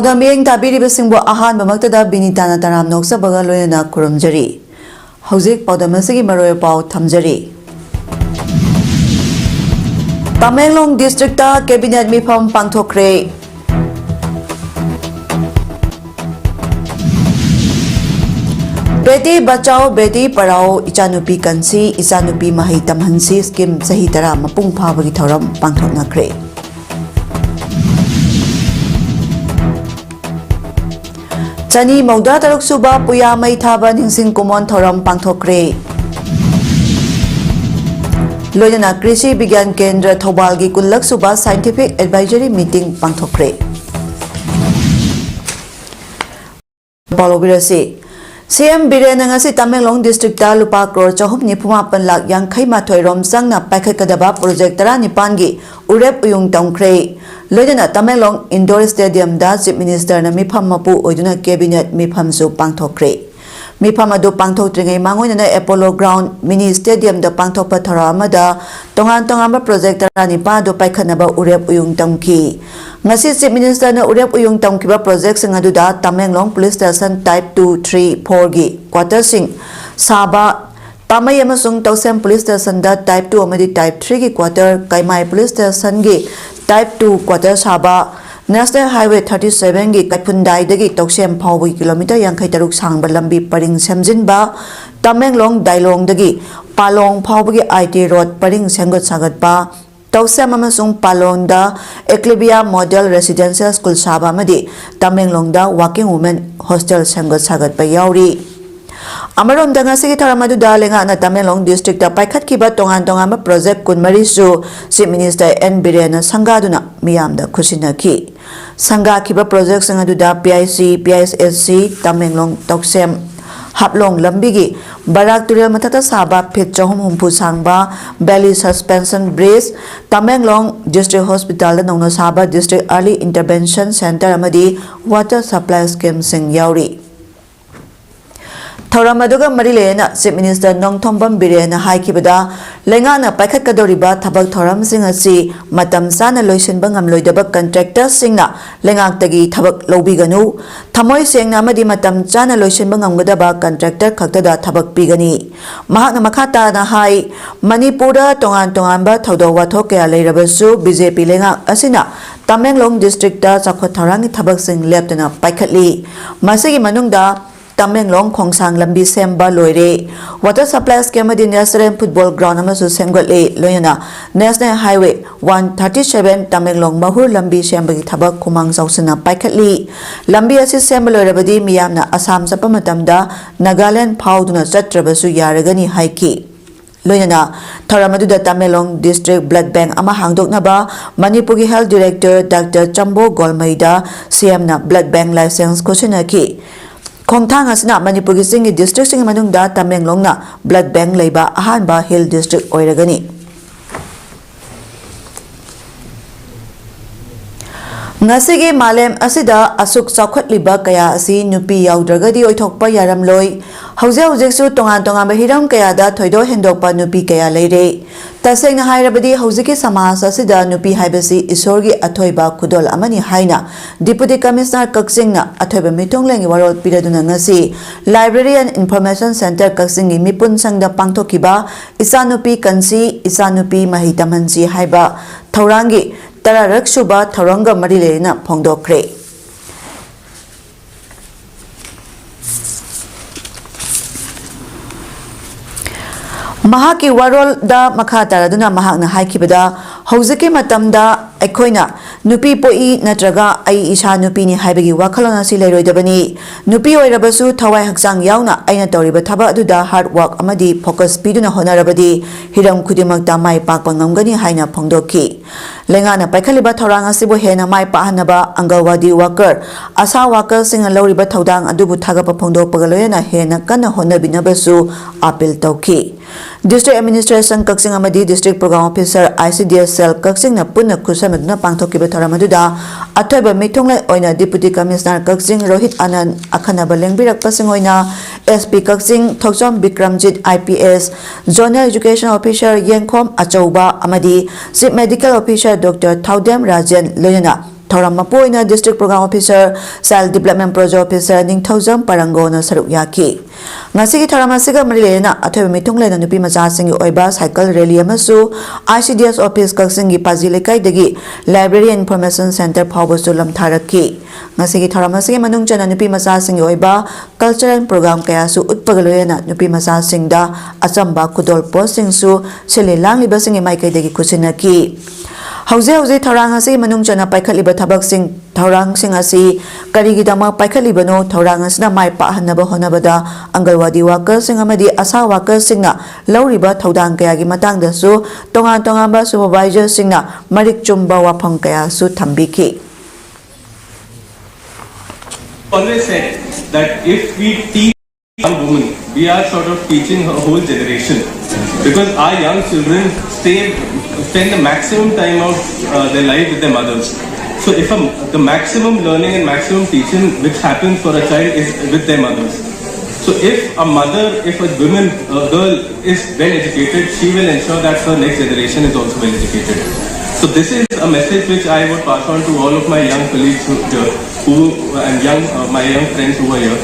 PAODAM yeng tabiribasingbo ahanbamaktada binitana taram noksabaga loyana kurumjari. Hauzik PAODAM asigi maroy pau thamjari. Tamenglong district ta cabinet mifam pangthokre. Beti Bachao Beti Padhao ichanupi kansi ichanupi mahai tamhansi scheme sahi tara mapung phabagi thoram pangthoknakre. Chani Mauda Taruk Suba Puya Mai Thaba Ningsing Kumon Thoram Pangthokre. Loyana Krishi Bigyan Kendra Thobalgi Kunlak Suba Scientific Advisory Meeting Pangthokre. Balobirasi CM Birena ngasi Tamenglong District ta lupa crore chahum ni pumapan lak yang khai mathoi rom sangna paikhat kadaba project tara nipangi urep uyung tongkre. Loyana Tamenglong Indoor Stadium da Chief Minister na mifam mapu oiduna cabinet mifam su pangthokre. Mifam adu pangthokringai mangoina Apollo Ground Mini Stadium da pangthokpa thara amada tongan project tara nipa do paikhatnaba urep uyung tongki. Ngasi Chief Minister na urep uyung tongkiba project sing adu da Tamenglong Police Station Type 2, 3, 4 gi quarter sing Saba Pamay amasung Tausem Police Station da Type 2 amadi Type 3 gi quarter Kaimai Police Station gi Type 2 quarter Saba National Highway 37 gi Katpundai dagi Tausem phawbi kilometer yang khai taruk sangba lambi paring semjinba Tamenglong Dailong dagi Palong phawbi IT road paring sengot sagat ba Tausem amasung Palong da Eclibia Model Residential School Saba amadi Tamenglong da Working Women Hostel sengot sagat ba yauri Amarom da ngasi tharamadu da lenga na Tamenglong district da paikhat kiba tongan ma project kunmari su Chief Minister N Birena sangaduna miyam da khusinaki sanga kiba project sangadu da PIC PISSC Tamenglong Tausem Haplong lambigi Barak Turel matata saba phit chahum humpu sangba Valley Suspension Bridge Tamenglong District Hospital da nongna saba District Early Intervention Center amadi Water Supply Scheme sing yauri Thoramaduga Marilena, Chief Minister Nong Thombam Birena Haikibada, Lengana Pakat Kadoriba, Tabak Thoram Singasi, Matam Sana Loisin Bangam Loidabak Contractor Singna, Lengaktagi Tabak Lobiganu, Tamoy Sing Namadi Matam Sana Loisin Bangam Gadaba Contractor Kaktada Tabak Bigani, Mahana Makata Nahai, Manipura Tonganba, Todo Watoke Alerabasu, BJP Lenga Asina, Tamenglong District da Sakhotarang Tabak Sing Leptana Paikatli, Masigi Manungda, Tamenglong Khongsang lambi semba loire water supply scheme di National Football Ground amasu semgale loyana National Highway 137 Tamenglong mahur lambi semba gi thabak khumang sausana paikhatli lambi asi semba loirabadi miyamna Assam chapa matamda Nagaland phauduna chatrabasu yaragani haiki Loyana Tharamadu da Tamenglong District Blood Bank ama hangdoknaba Manipuri Health Director Dr. Chambo Golmaida CM na Blood Bank license koshinaki Khongthang asina Manipuri singi district singi manungda Tamenglong na blood bank leiba ahanba hill district oiragani Ngasigi malem asida asuk chaukhatliba kaya asi nupi yaudragadi oithokpa yaramloi hauze su tongan ba hiram kaya da thoido hendokpa nupi kaya leire tasengna hairabadi hauziki samaj asida nupi haibasi isorgi athoiba khudol amani haina Deputy Commissioner Kaksingna athoiba mitonglengi warol piraduna ngasi Library and Information Center Kaksingi mipun sangda pangthokiba isanupi kansi isanupi mahitamansi haiba thaurangi Tararak Suba Tharanga Marilena Pongdokre. Mahaki warol da makhatara duna mahakna haikibada hauziki matamda Ekoina nupi poi natraga ai isha nupi ni haibagi wakhalona si leiroidabani nupi oirabasu thawai haksang yauna aina toriba thaba aduda hard work amadi focus piduna honarabadi hiram khudimakta mai pakpa ngamgani haina phongdoki lengana paikhaliba thorang asibu hena mai pahanaba angalwadi worker asa worker singa loriba thodang adubu thagapa phongdokpaga loyana hena kana honabinabasu appeal tauki District Administration Kaksing amadi District Program Officer ICDS Cell Kaksing na punna kusamaduna pangthokiba tharamaduna athoiba mitongla oina Deputy Commissioner Kaksing Rohit Anand akhanaba lengbirak pasing oina SP Kaksing Thokjom Bikramjit IPS Zonal Education Officer Yengkhom Achauba amadi Chief Medical Officer Dr. Thaudem Rajan loyana Thoram Mapoina District Program Officer, Child Development Project Officer, Ningthaujam Parangona Saruk Yaki. Ngasigi Thoramasiga Marilena, Atoy Mitunglen and Nupi Mazasingi Oiba, Cycle Rally Amasu, ICDS Office Kaksingi Pazilikai Degi, Library and Information Center Paubosulam Taraki. Ngasigi Thoramasiga Manungjan and Nupi Mazasingi Oiba, Cultural Program Kayasu Utpagaloyana, Nupi Mazasingda, Asamba Kudol Posting Su, Sili Lang Libasing Maike Degi Kusinaki. Hauze Thaurang asi manungchana paikhatliba thabak thaurang sing asi karigidama paikhatlibano thaurang asina mai pahanaba honabada angalwadi workers sing amadi asa workers singna lauriba thaudang kayagi matangda su tongan ba supervisor singna marik chumba wafam kaya su thambiki. Always said that if we teach young women, we are sort of teaching a whole generation, because our young children spend the maximum time of their life with their mothers. So if the maximum learning and maximum teaching which happens for a child is with their mothers. So if a girl is well educated, she will ensure that her next generation is also well educated. So this is a message which I would pass on to all of my young colleagues my young friends who are here.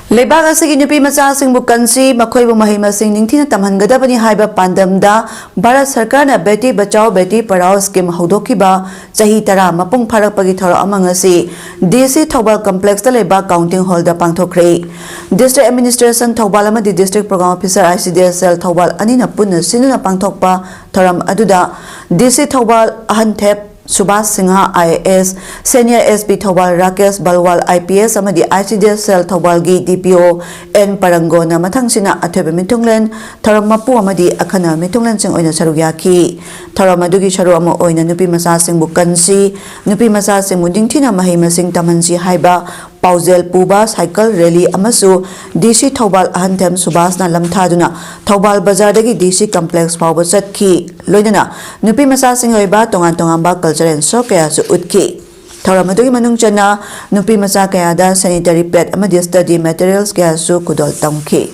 Lebaga Sigi Nupi Masasing Bukansi, Makoibu Mahimasing Nintina Tamhangadabani Haiba Pandamda, Bharat Sarkarna Beti Bachao Beti Padhao Scheme Haudokiba, Chahitara Mapung Parakpagitora Amangasi, DC Thobal Complex the Leba Counting Holder Pangtokre, District Administration Thobalama, the District Program Officer ICDSL Thobal Anina Puna Sinuna Pangtokpa, Thoram Aduda, DC Thobal Ahantep. Subhas Singha IAS, Senior SB Thobal Rakesh Balwal IPS amadi ICDSL Thobalgi DPO N Parangona Mathangsina Athebe Mitunglen Thoram Mapu amadi Akhana Mitunglen sing oina sarugyaki Thoram adugi saru ama oina nupi masa sing bukansi nupi masa sing mudingthina mahima sing tamansi haiba Pauzel Puba Cycle Rally Amasu DC Thobal Ahantem Subhasna Lamthaduna Thobal Bazar dagi DC Complex Pauba Satki Loidana Nupi Masa Sing Oiba Tongan Culture and So Kaya Su Utki Thoramatugi Manungchana Nupi Masa Kayada Sanitary Pad Amadi Study Materials Kaya Su Kudol Tangki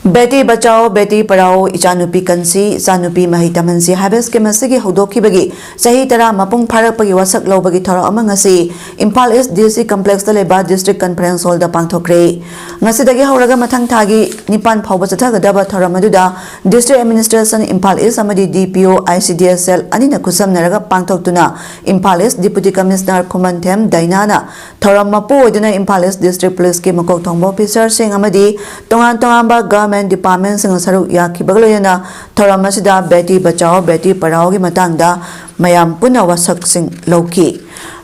Beti Bachao Beti Padhao Ichanupi Kansi Sanupi Mahitamansi Habes ke masigi Hudoki Bagi Sahitara Mapung Parakpagi Wasak Lobagi Thora Amangasi Impal East DC Complex Taleba District Conference Hall da Pangthokre Ngasidagi Hauraga Mathang Thagi Nipan Phauba Chathagadaba Thora Maduda District Administration Impal East Amadi DPO ICDSL Anina Kusam Naraga Pangthoktuna Impal East Deputy Commissioner Kumantem Dainana Thora Mapu Odina Impal East District Police Ki Makok Thongbo Officer Sing Amadi Tongan ba Government Department sing saruk yakibagloyana Thoramasida Beti Bachao Beti Padhao gi matangda mayam puna wasak sing loki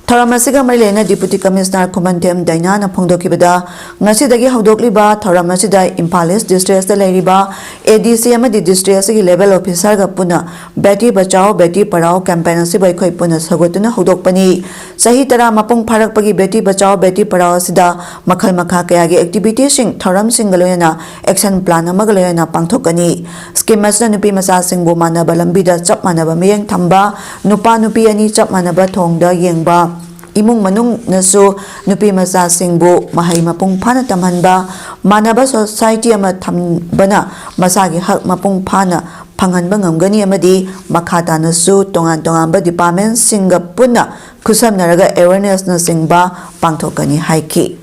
Thoramasiga Marilena Deputy Commissioner Kumantem Dainana Phongdokibada ngasidagi haudokliba Thoramasida Impal East District da leiriba ADC amadi district gi level officer ga puna Beti Bachao Beti Padhao campaign si bai khoi puna sagotuna haudokpani sahi tara mapung pharakpagi Beti Bachao Beti Padhao sida makhal makha kaya gi activity sing thoram sing galoyana action plan amagaloyana pangthokani scheme asna nupi masa sing bu manaba lambida chap manaba miyeng thamba nupa nupi ani chap manaba thongda yengba Imung manung nasu nupi masa singbu mahai mapung phana tamhanba manaba society ama thambana masagi hak mapung phana phanghanba ngamgani amadi makhata nasu tongan ba department singa punna khusam naraga awareness na singba pangthokani haiki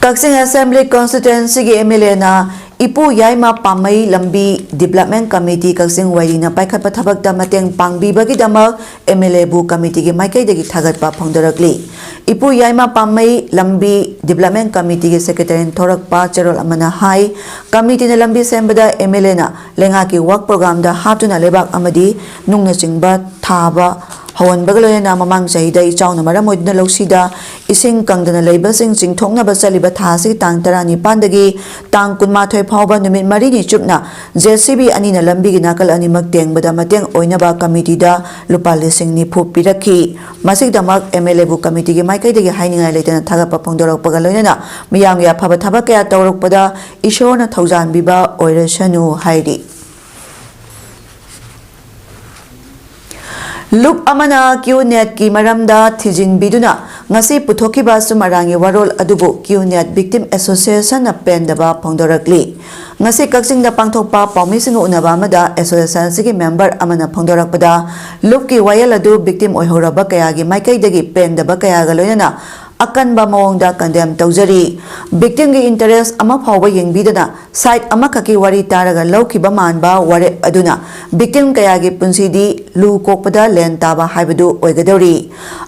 Kaksing Assembly Constituency gi MLA na Ipu Yaima Pamai Lambi Development Committee Kaksing Wairina Paikhatpa Thabakta Mateng Pangbibagi Damak MLA Bu Committee gi Maikai dagi Thagatpa Phongdarakli Ipu Yaima Pamai Lambi Development Committee gi Secretary Thorakpa Cherol Amana Hai Committee na Lambi Sembada MLA na Lenga ki work program da Hatuna Lebak Amadi Nungna Singba Thaba Hawan Bagaloyana Mamang Jahida Ichauna Maramodna Loksida Ising Kangdana Labor Sing Thongna Basaliba Thasi Tang Tarani Pandagi Tang Kunmatoi Pauba Numit Marini Chupna JCB Anina Lambi Nakal Animak Deng Badamateng Oinaba Committee da Lupali Sing Nipu Piraki Masik Damak MLA Bu Committee gi Maikai dagi Haininga Letana Thagapa Pongdorok Pagaloyana Miyam ya Phaba Thabakaya Tawrok Pada Ishona Thaujan Biba Oirashanu Haidi Look Amana QNet ki maramda Tijin Biduna ngasi puthokiba sumarangi warol adubu QNet Victim Association na pendaba phongdorakli ngasi kaksingda pangthokpa pawmising unaba amada association sigi member amana phongdorakpada lupki wayal adu victim oihoraba kayagi maikaidagi pendaba kayaga loyana akan ba mawongda condemn tawjari victim gi interest ama phawba yengbidana site ama khaki wari taraga lawkiba manba ware aduna victim kayagi punsidi lu kokpada len taba haibadu oigadori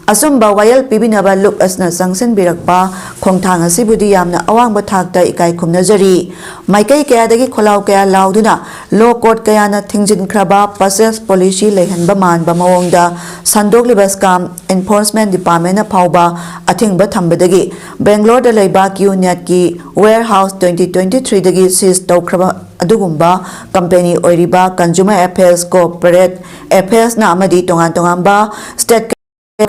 asumba wayal pibinaba look asna sanction birakpa khongthang asibudi yamna awangba thakta ikai khumnajari maikai kayadagi kholaw kaya lauduna law court kayana thingjin khraba process policy lehanba manba mawongda sandokliba scam enforcement department na phawba athing Thambadagi Bangalore da laiba QNet ki warehouse 2023 dagi seize tawkraba adugumba company oiriba consumer affairs corporate affairs na amadi tongan ba state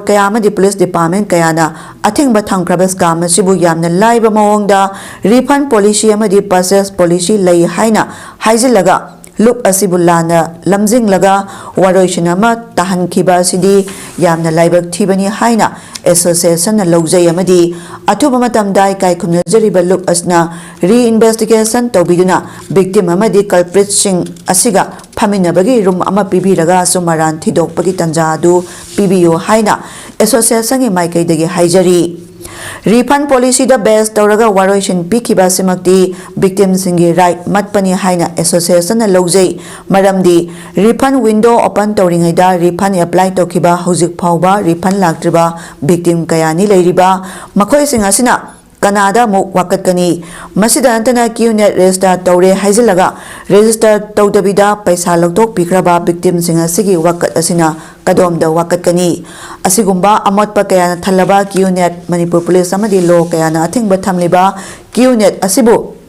kaya amadi police department kayana athingba thangkraba scam asibu yamna laiba mawongda refund policy amadi process policy lai haina haijilaga look asibulana lamjing laga waroishinama tahan khiba sidi yamna laibak thibani haina association na lawjai amadi athuba matamdai kai khumnajariba look asna reinvestigation tawbiduna victim amadi culprit sing asiga phaminabagi room ama pibiraga sumaran thidokpagi tanjadu pibiyo haina association gi maikai dagi haijari refund policy da base tawraga waroishin pikiba simakti victim singi right matpani haina association na lawjai maramdi refund window open tawringai da refund apply tokiba hojik phawba refund laktriba victim kayani leiriba makhoi singa sina Canada muk wakat kani masida antana QNet register tawre haijilaga register tawdabida paisa loktok pikraba victim singa sigi wakat asina kadom da wakat kani asigumba amotpa kayana thalaba QNet Manipur police amadi law kayana athingba thamliba QNet asibu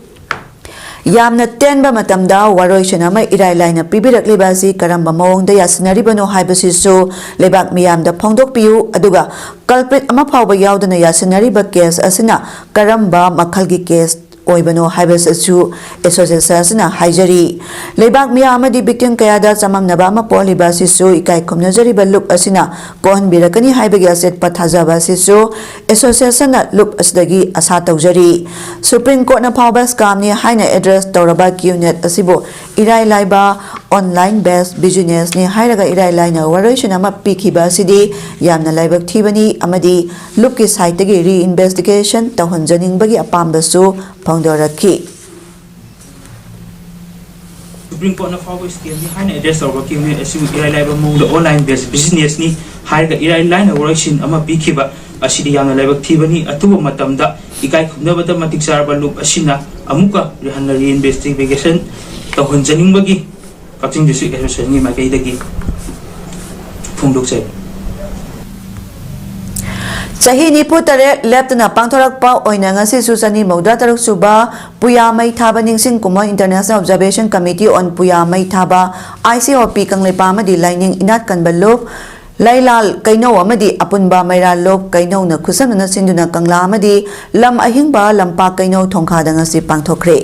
yamna tenba matamda waroishana mai irai laina pibirakliba si karamba mawongda yasinaribano haibasisu lebak miyamda phongdokpiu aduga culprit ama phawba yaudana yasinariba case asina karamba makhalgi case oibano haibasasu association na haijari lebak miya amadi victim kayada chamamnaba ama poliba sisu ikai khumnajari ba look asina kohon birakani haibagi aset pathajaba sisu association na look asdagi asa tawjari supreme court na phawba scam ni haina address tawraba QNet asibo irai laiba online based business ni hairaga irai laina waroishana ma pikhiba sidi yamna laibak thibani amadi look ki site gi reinvestigation tawhanjaning bagi apambasu Pangdoraki Supreme Court na forward scheme ni haina address of QNet asibu irai laiba mongda online based business ni hairaga irai laina waroishin ama pikhiba asidi yamna laibak thibani atuba matamda ikai khumnabada matik sarba loop asina amuka rihanna reinvestigation tawhanjaning bagi Kapting District Association ni makai dagi phungdok sai Chahi nipu tare leptana pangthorakpa oina ngasi susani mauda taruk suba puyamai thaba ningsing kuma International Observation Committee on Puyamai thaba ICOP kanglepa amadi lining inat kanbalop Lailal kaino amadi apunba maira lop kaino na khusamna sinduna kangla amadi lam ahingba lampa kaino thongkha danga si pangthokre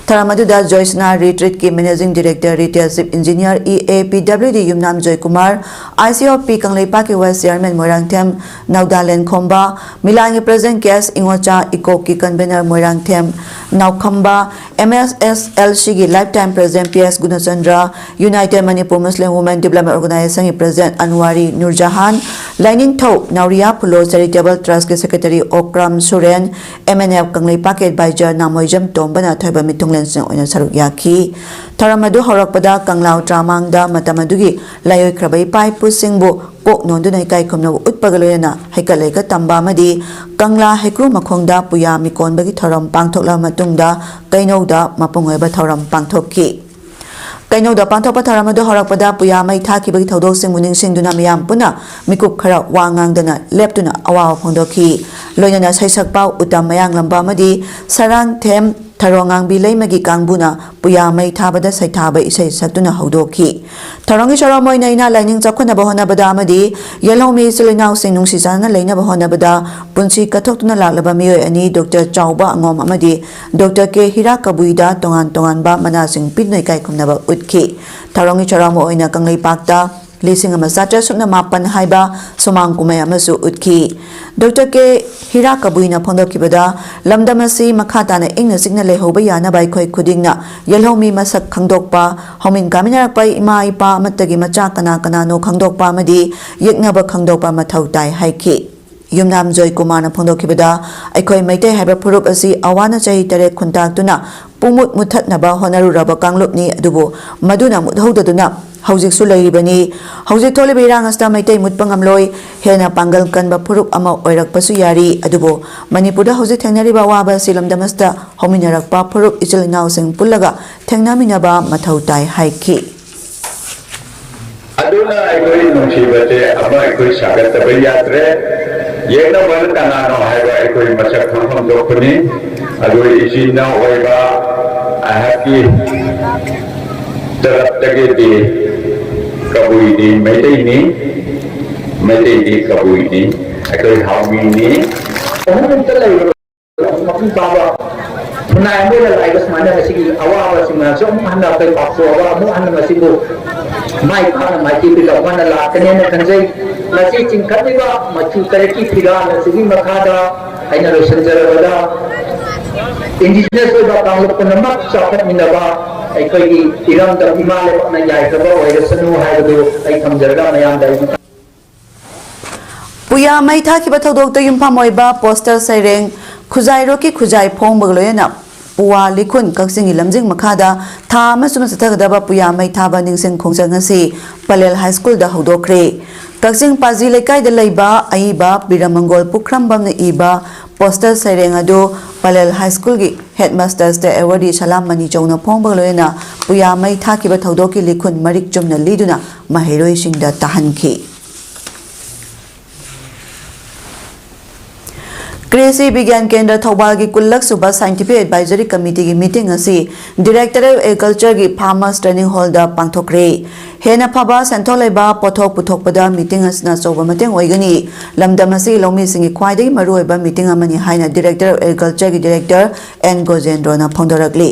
tharamaduda Joysna retreat ki managing director retail chief engineer EAPWD Yumnam Joy Kumar ICOP kangleipa ki vice chairman Moirangthem Naudalen Khomba Milangi president Kes Ingocha Iko ki convener Moirangthem Naukhamba MSSLC ki lifetime president PS Gunachandra United Manipur Muslim Women Development Organization ki president Anwari Nurjahan, Lining Tau, Nauria Pulo Charitable Trust Secretary Okram Suren, MNF Kanglei Packet Bajar Namoijam Tombana Thaiba Mitunglensen on Sarukyaki, Taramadu Horakpada Kanglau Tramangda Matamadugi, Layo Krabai Pai Pusingbo, Kok Nondunai Kai Kumno Utpagaloyana, Hekalega Tambamadi, Kangla Hekru Makonda Puya Mikon Bagi Taram Pangtokla Matungda, Kainoda Mapunga Taram Pangtoki. Kaino da pangthokpa tharamadu horakpada puyamai thakibagi thodok singmuning singduna miyam puna mikup khara wangangdana leptuna awaw phongdokhi loinana saisakpau utam mayang lamba amadi sarang them Tharongang bilay magi kangbuna puyamai thabada saithaba isai saktuna haudokhi Tharongi charamoy na ina lining chakhuna bahona bada amadi yelhomi silinau sinung sisana leina bahona bada punsi kathoktuna laklaba miyoy ani Dr. Chauba angom amadi Dr. K Hira Kabuida tongan ba manasing pinay kai kumnaba utki Tharongi charamo oina kanglei pakta ꯂꯤꯁꯤꯡ ꯑꯃ ꯆꯥꯇ꯭ꯔꯦꯠ ꯁꯨꯞꯅ ꯃꯥꯄꯟ ꯍꯥꯏꯕ ꯁꯨꯃꯥꯡ ꯀꯨꯝꯍꯩ ꯑꯃꯁꯨ ꯎꯠꯈꯤ ꯗꯣꯛꯇꯔ ꯀꯦ ꯍꯤꯔꯥꯀꯕꯨꯏꯅ ꯐꯣꯡꯗꯣꯛꯈꯤꯕꯗ ꯂꯝꯗꯝ ꯑꯁꯤ ꯃꯈꯥ ꯇꯥꯅ ꯏꯪꯅ ꯆꯤꯛꯅ ꯂꯩꯍꯧꯕ ꯌꯥꯅꯕ ꯑꯩꯈꯣꯏ ꯈꯨꯗꯤꯡꯅ ꯌꯦꯜꯍꯧꯃꯤ ꯃꯁꯛ ꯈꯪꯗꯣꯛꯄ ꯍꯧꯃꯤꯟ ꯀꯥꯃꯤꯟꯅꯔꯛꯄ ꯏꯃꯥ ꯏꯄꯥ ꯑꯃꯠꯇꯒꯤ ꯃꯆꯥ ꯀꯅꯥ ꯀꯅꯥꯅꯣ ꯈꯪꯗꯣꯛꯄ ꯑꯃꯗꯤ ꯌꯦꯛꯅꯕ ꯈꯪꯗꯣꯛꯄ ꯃꯊꯧ ꯇꯥꯏ ꯍꯥꯏꯈꯤ ꯌꯨꯝꯅꯥꯝ ꯖꯣꯏ ꯀꯨꯃꯥꯔꯅ ꯐꯣꯡꯗꯣꯛꯈꯤꯕꯗ ꯑꯩꯈꯣꯏ ꯃꯩꯇꯩ ꯍꯥꯏꯕ ꯐꯨꯔꯨꯞ ꯑꯁꯤ ꯑꯋꯥꯅ ꯆꯍꯤ 8 ꯈꯨꯟꯇꯥꯛꯇꯨꯅ ꯄꯨꯡꯃꯨꯠ ꯃꯨꯠꯊꯠꯅꯕ ꯍꯣꯠꯅꯔꯨꯔꯕ ꯀꯥꯡꯂꯨꯞꯅꯤ ꯑꯗꯨꯕꯨ ꯃꯗꯨꯅ ꯃꯨꯠꯍꯧꯗꯗꯨꯅ ꯍꯧꯖꯤꯛꯁꯨ ꯂꯩꯔꯤꯕꯅꯤ ꯍꯧꯖꯤꯛ ꯊꯣꯛꯂꯤꯕ ꯏꯔꯥꯡ ꯑꯁꯤꯗ ꯃꯩꯇꯩ ꯃꯨꯠꯄ ꯉꯝꯂꯣꯏ ꯍꯦꯟꯅ ꯄꯥꯡꯒꯜ ꯀꯟꯕ ꯐꯨꯔꯨꯞ ꯑꯃ ꯑꯣꯏꯔꯛꯄꯁꯨ ꯌꯥꯔꯤ ꯑꯗꯨꯕꯨ ꯃꯅꯤꯄꯨꯔꯗ ꯍꯧꯖꯤꯛ ꯊꯦꯡꯅꯔꯤꯕ ꯑꯋꯥꯕ ꯑꯁꯤ ꯂꯝꯗꯝ ꯑꯁꯤꯗ ꯍꯧꯃꯤꯟꯅꯔꯛꯄ ꯐꯨꯔꯨꯞ ꯏꯆꯤꯜ ꯏꯅꯥꯎꯁꯤꯡ ꯄꯨꯜꯂꯒ ꯊꯦꯡꯅꯃꯤꯟꯅꯕ ꯃꯊꯧ ꯇꯥꯏ ꯍꯥꯏꯈꯤ aduna aikoi nungsibate ama aikoi sagataba yatre yena wan kanano haiba aikoi masak kham dokuni adoi isina hoiba ahaki taraptage di kabui di meitei di kabui ni aikoi haumi ni onuntalai mapi baba munai mo la lai basmana masigi awa basmana so hanna kai pakso awa mo hanna masigo mai khana mai ki bila wana la kane na kanjai la chi chin khadiba machu tareki phira la sigi makhada aina ro sanjara wala indigenous ba kanglo panama chakhat minaba ai koi gi iram da himale na yai ka ba oi rasanu hai do ai thamjarga mayam dai पुया May थाखिबा थौदोक्ता युमफाम ओइबा poster सैरेंग खुजाइरोकी खुजाइ फोंबगलोयना पुआ लिखुन कक्सिंगी लमजिंग मखादा था अमसुम सथगदबा पुया मई थाबा निंगसिंग खोंजंग असी Palel high school दा हौदोखरे कक्सिंग पाजी लेकाई दा लैबा अइबा बिरमंगोल पुखरमबमने इबा poster सैरेंग अदो Palel high school की हेडमास्टर्स दा एवॉर्डी सलाम मनी चौना फोंबगलोयना पुया मई थाखिबा थौदोकी लिखुन मरिक चुमना लीदुना महेरोइसिंग दा तहनखी कृषि विज्ञान केंद्र थौबाल की कुल्लक सुबह साइंटिफिक एडवाइजरी कमिटी की मीटिंग असी डायरेक्टर ऑफ एग्रीकल्चर की फार्मर्स ट्रेनिंग हॉल दा पांथोखरे हेना फबा सेंथोलेबा पोथोक पुथोकपदा मीटिंग असना चौबा मतेंग ओइगनी लमदम असी लौमी सिंगी ख्वाइदगी मरुओइबा मीटिंग अमनी हाइना डायरेक्टर ऑफ एग्रीकल्चर की डायरेक्टर एन गोजेंद्रना फोंदोरकली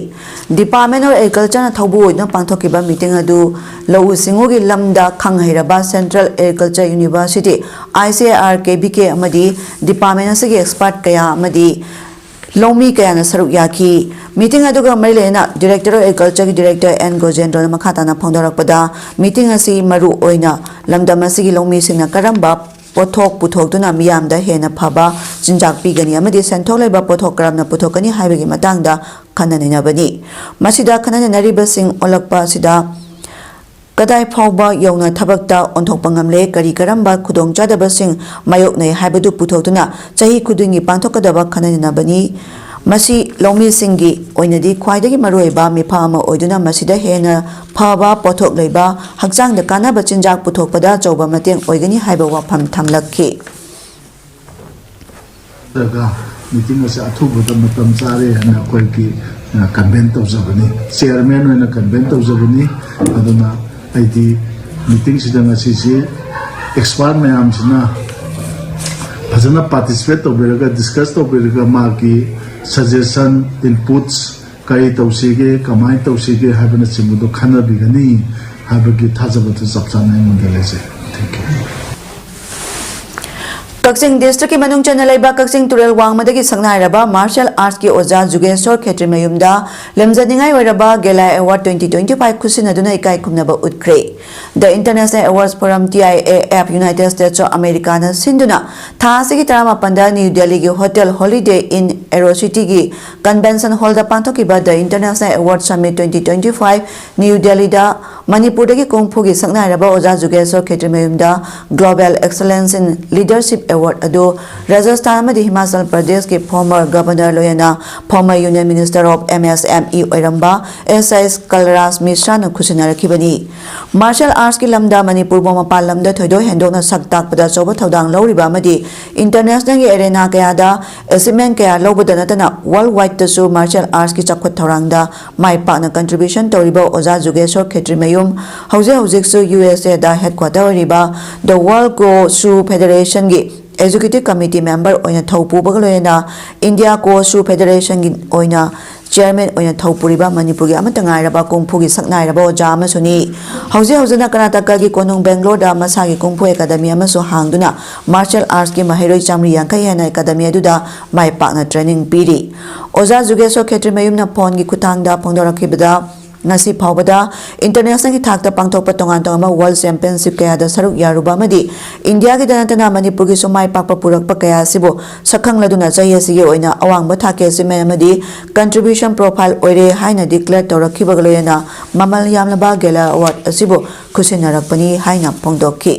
डिपार्टमेंट ऑफ एग्रीकल्चर ना थौबु ओइना पांथोकिबा मीटिंग अदु लौ सिंगु की लमदा खंगहैरबा central agriculture university ICAR KBK अमदी डिपार्टमेंट असी की एक्सपर्ट कया अमदी लौमी कयाना सरुक याखी मीटिंग अदुगा मरिलेना डायरेक्टर ऑफ एग्रीकल्चर की डायरेक्टर एन गोजेंद्रना मखाताना फोंदोरकपदा मीटिंग असी मरु ओइना लमदम असी की लौमी सिंगना करंबा पोथोक पुथोकदुना मियामदा हेना फबा चिंजाक पीगनी अमदी सेंथोक लेबा पोथोक करमना पुथोकनी हाइबगी मतंगदा खननैनबनी मसिदा खननैनरिबसिंग ओलकपा सिदा कदाई फाउबा यौना थबकता ओंथोकपा ngamle करी करंबा खुदोंग चादबसिंग मायोकनै हाइबदु पुथोकदुना चाही खुदुंगी पांथोकदबा खननैनबनी मसी लौमी सिंगी ओइनदी ख्वाइदगी मरुइबा मिफा अमा ओइदुना मसिदा हेना फबा पोथोक लेबा हक्चांगदा कानाबा चिंजाक पुथोकपदा चौबा मतेंग ओइगनी हाइबा वाफम थमलक्खी मीटिंग से अथुबद मतम चारे हना कोई की कन्वेंट तौजबनी चेयरमैन होना convent तौजबनी अदुना आईदी meeting सिदंग Assisi expert ma'am सिना फजना पार्टिसिपेट तौबेरगा डिस्कस तौबेरगा मागी सजेशन इनपुट्स कई तौसीगे कमाई तौसीगे हाबना चिमुदो खनबिगनी हाबगी थाजबत सबसानाय मंदलेसे थैंक यू कक्सिंग डिस्ट्रिक्ट की मनुंग चना लेबा कक्सिंग तुरेल वांगमदगी संगनाइरबा मार्शल आर्ट्स की ओजा जुगेश्वर खेत्रिमयुमदा लेमजनिंगाई ओइरबा गेला अवार्ड 2025 खुसिनदुना इकाई खुमनबा उतख्रे the international awards forum TIAF United States of America न सिंधुना थासिगी 18 न्यू दिल्ली की होटल हॉलिडे इन एरोसिटी की कन्वेंशन हॉल दा पांथोकिबा the international award summit 2025 New Delhi दा मणिपुर की कुंफुगी संगनाइरबा ओजा जुगेश्वर खेत्रिमयुमदा global excellence in leadership award अदो राजस्थान में हिमाचल प्रदेश के फॉर्मर गवर्नर लोयना former union minister of MSME ओइरंबा SS कलराज मिश्रा न खुसिना रखिबनी मार्शल आर्ट्स की लमदा मणिपुर बो मपाल लमदा थोइदो हेंदोना सक्ताक पदा चौबा थौदांग लौरिबा मदि इंटरनेशनल की एरेना कयादा अचीवमेंट कया लौबदा नतना वर्ल्ड वाइड तसु मार्शल आर्ट्स की चखत थौरांगदा माइ पाकना कंट्रीब्यूशन तौरिबा ओजा जुगेश्वर खेत्रिमयुम हौजे हौजिकसु USA दा हेडक्वार्टर ओरिबा the world go shu federation की एग्जीक्यूटिव कमिटी मेंबर ओइना थौपुबगलोयना इंडिया को शू फेडरेशन की ओइना chairman oina thopuriba Manipur gi amata ngairaba kungphu gi saknairaba oja amasuni hauja Karnataka gi konung Bangalore da masagi kungphu academy amasu hangduna martial arts gi mahiroi chamri yankai hena academy aduda mai pakna training piri oja Jugesho Khetri mayumna phone gi khutangda phongdorakibada ngasi phawbada international ki thakta pangthokpa tongan tongama world championship kaya da saruk yaruba amadi India gi danatana Manipur gi sumai pakpa purakpa kaya sibo sakhang laduna chahi asigi oina awangba thake sime amadi contribution profile oire haina declare torakhiba galoyana mamal yamlaba gela award asibo khusinarakpani haina phongdokhi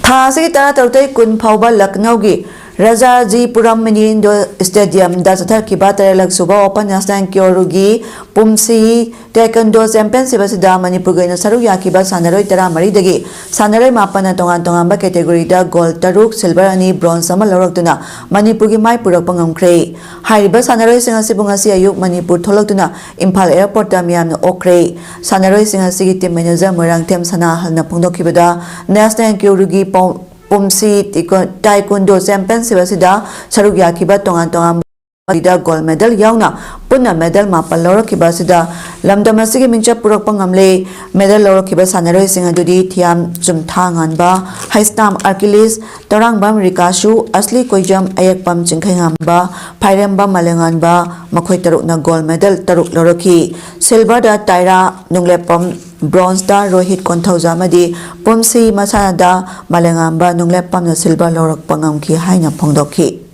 thasi tara tautai kun phawba Lucknow gi Rajaji Puram Mini Indoor Stadium da sathar ki batare lak suba open national kyorugi pumsi taekwondo championship asida Manipur gaina saruk yakiba sanaroi tara mari dagi sanaroi mapana tongan ba category da gold taruk silver ani bronze ama loroktuna Manipur gi mai purak pangamkhre hariba sanaroi singa sibunga si ayuk Manipur tholoktuna Imphal airport da miyam na okre sanaroi singa si team manager Morang Them Sana halna phongdokhibada national kyorugi Pumsi Taekwondo Championship asida saruk yakiba tongan da gold medal yauna punna medal mapal lorokiba sida lamdam asigi mingcha purakpa ngamle medal lorokiba sanaroi singa dudi thiam chumthangan ba haistam Achilles torangbam Rikashu asli koijam ayakpam chingkhai ngamba phairamba malengan ba makhoi taruk na gold medal taruk loroki silver da Taira nunglepam bronze da Rohit Konthauja madi Pumsi masana da malengamba nunglepam na silver lorak pangamki haina phongdokhi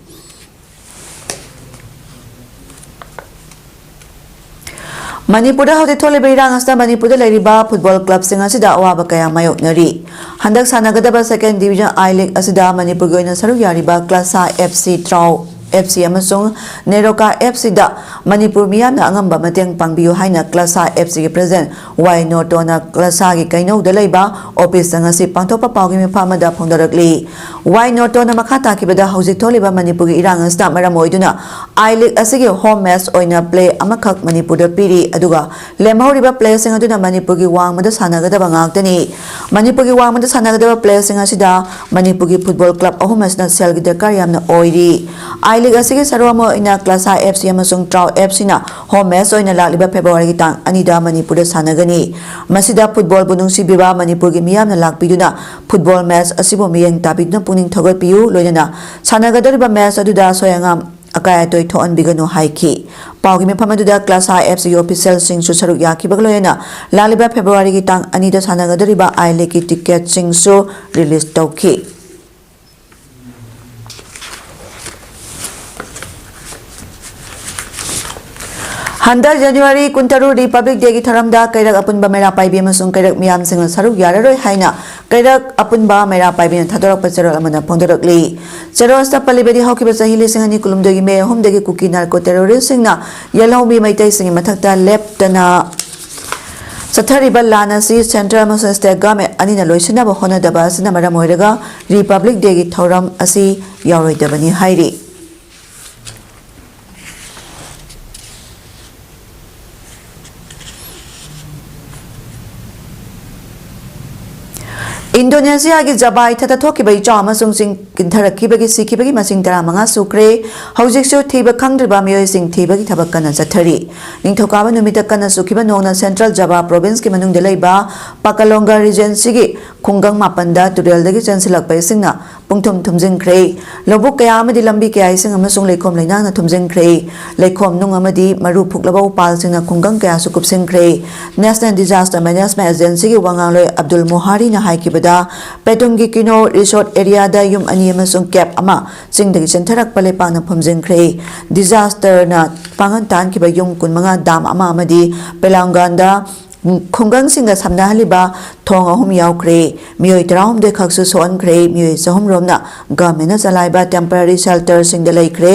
Manipur da hauti thole beirang asta Manipur da lairiba football club singa sida awaba kaya mayoknari handak sanagadaba second division I league asida Manipur goina saruk yariba class A FC Trau FC amasung Neroka FC da Manipur miyamna angamba mateng pangbiyu haina class A FC gi present Y Noto na class A gi kaino da leiba office nga si pangthopa pawgi mi phama da phongdarakli Y Noto na makhata kibada hauji tholiba Manipur gi irang asta maram oiduna I league asigi home match oina play amakhak Manipur da piri aduga lemhoriba play singa duna Manipur gi wangmada sanagadaba ngaktani Manipur gi wangmada sanagadaba play singa sida Manipur gi football club ahum asna sel gi dakar yamna oiri I league asigi sarwamo ina class A FC amasung Trau FC na home match oina lakliba February gi tang anida Manipur da sanagani masida football bunung sibiba Manipur gi miyamna lakpiduna football match asibo miyeng tabidna puning thogatpiu loinana sanagadariba match aduda soyangam akaya toy thon bigano haiki pawgi me phamadu class A FC official sing su saruk yakibag loyana laliba February gi tang anida sanagadariba I league ki ticket sing su release tawki Handal January Kuntaru Republic Day ki tharamda kairak apunba mera paibi amasung kairak miyam singa saruk yararoi haina kairak apunba mera paibi na thadorak pacherol amana phongdorakli chero sta palibedi hokiba sahili singani kulumdagi me homdagi kuki narco terrorist singna yelhomi maitai singi mathakta leptana Sathariba lana si central amasung state government anina loisinaba honadaba asina maram oiraga Republic Day ki thoram asi yaroidabani hairi Indonesia ki Jabai thata thokibai chama sungsing kintharakkibagi sikhibagi masing tara manga sukre haujiksu thiba khangdriba miyoi sing thibagi thabak kana chathari ningthokaba numita kana sukhiba nongna central Java province ki manung delaiba Pakalonga regency gi khunggang mapanda turel-dagi chansilakpai singna pungthum thumjingkhre lobuk kaya amadi lambi kaya sing amasung leikhom leinang na thumjingkhre leikhom nung amadi maru phuklaba upal singna khunggang kaya su kupsingkhre National Disaster Management Agency gi wangangloi Abdul Mohari na haikibada Petungi Kino Resort area da yum ani amasung cap ama singdagi chentherak palepang na phumjingkhre disaster na pangantan kiba yung kun mga dam ama amadi Pelanganda khunggang singa samna haliba thong ahum yaukre miyoi traum de khaksu son kre miyoi sahum romna government salaiba temporary shelter sing de laikre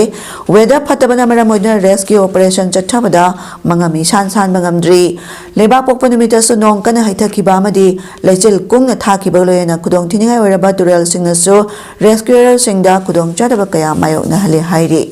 weather phatabana maramoina rescue operation chathabada mangami san bangamdri leba pokpanumita su nong kana haithakiba amadi leichil kungna thakiba loyena kudong thiningai oiraba turel singna su rescuer singda kudong chadaba kaya mayok na hali hairi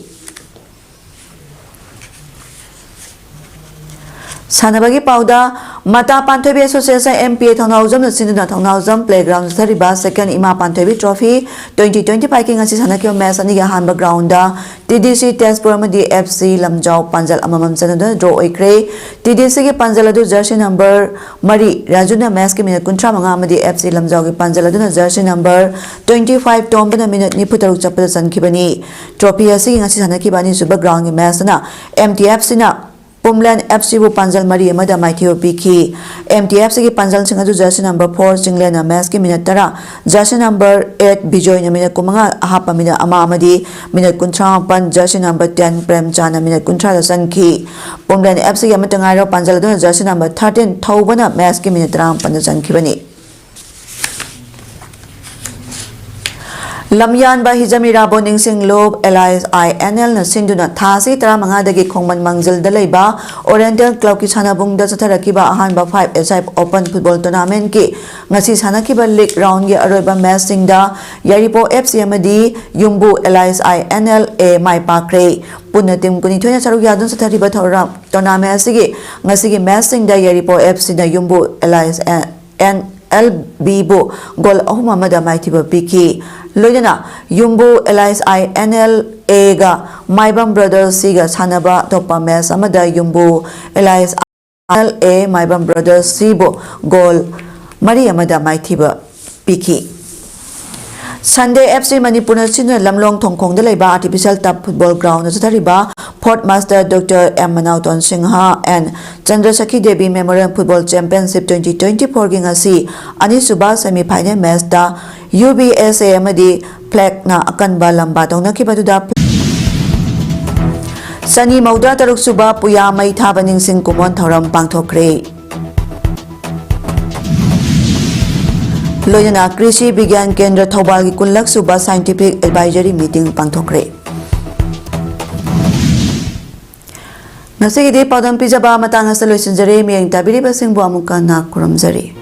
Sanabagi Pauda, Mata Pantobi Association MPA Townhousam, the Sinduna Townhousam, Playground Sariba, second Ima Pantobi Trophy, 2025 King Sanakio Masaniga Hamba Grounda, TDC Test Programme FC Lamjau Panjal Amam Sanada, Draw Okre, TDC Panjaladu Jersey number Mari, Rajuna Maski Minute Kuntra Mangamadi FC Lamjau Panjaladuna Jersey number 25 Tombana Minute Niputaru Chapel San Kibani, Trophy Singing Sanakibani Super Ground Masana, MTF Sina. Pumlan FC bu Panjal Mari Amada Maithio Piki MTFC ki Panjal Singadu jersey number 4 Jinglena Maski minute tara jersey number 8 Bijoy na minute kumanga ahapa minute ama amadi minute kuntra pan jersey number 10 Prem Chana minute kuntra da sanki Pumlan FC amata ngaro Panjal do jersey number 13 Thobana Maski minute tara pan sanki bani Lamyan ba hijamira boning sing lob LISINL na sinduna thasi tara mga dagi khongman mangjil dalaiba Oriental Club ki sanabung da satharakiba ahanba 5 SI Open Football Tournament ki ngasi sanakiba league round gi aroiba match sing da Yaripo FC amadi Yumbu LISINL a mai pakre punna team kuni thoina saruk yadun sathariba tournament asigi ngasi gi match sing da Yaripo FC na Yumbu LBbo gol ahuma mada maitiba piki Loyana Yumbu LISINL Ega Maibam Brothers Siga Sanaba Topa Mes Amada Yumbu LISINL A Maibam Brothers Sibo Gol Maria Mada Maitiba Piki Sunday FC Manipur Sina Lamlong Tongkong de Leba Artificial Tap Football Ground Zatariba Port Master Dr. M. Manauton Singha and Chandrasakhi Devi Memorial Football Championship 2024 Gingasi Anisuba Semi Final Match da UBSA Amadi Plek na Akanba Lamba Tongna Kibatuda Sani Mauda Taruk Suba Puya Mai Tabaning Sing Kumon Thoram Pangthokre Loyana Krishi Bigyan Kendra Thobal ki Kunlak Suba Scientific Advisory Meeting Pangthokre Nasigi di Padhao Pijaba matang sa loisinjari miyang tabiri basing buamuka na kuramjari.